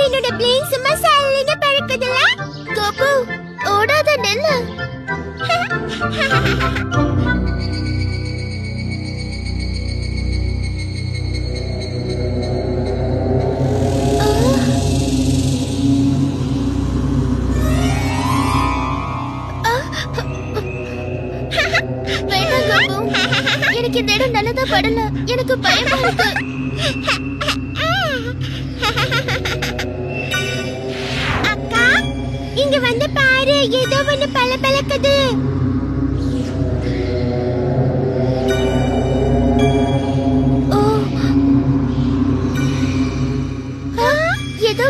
என்னோட பிளேன் சும்மா சல்லுன்னு பறக்குதுல. கோபு, ஓடாத நில்லு. எனக்கு இந்த இடம் நல்லதா படல. எனக்கு பயமா இருக்கு. அக்கா, இங்க வந்து பாரு, ஏதோ ஒண்ணு பளபளக்குது. ஓ, ஏதோ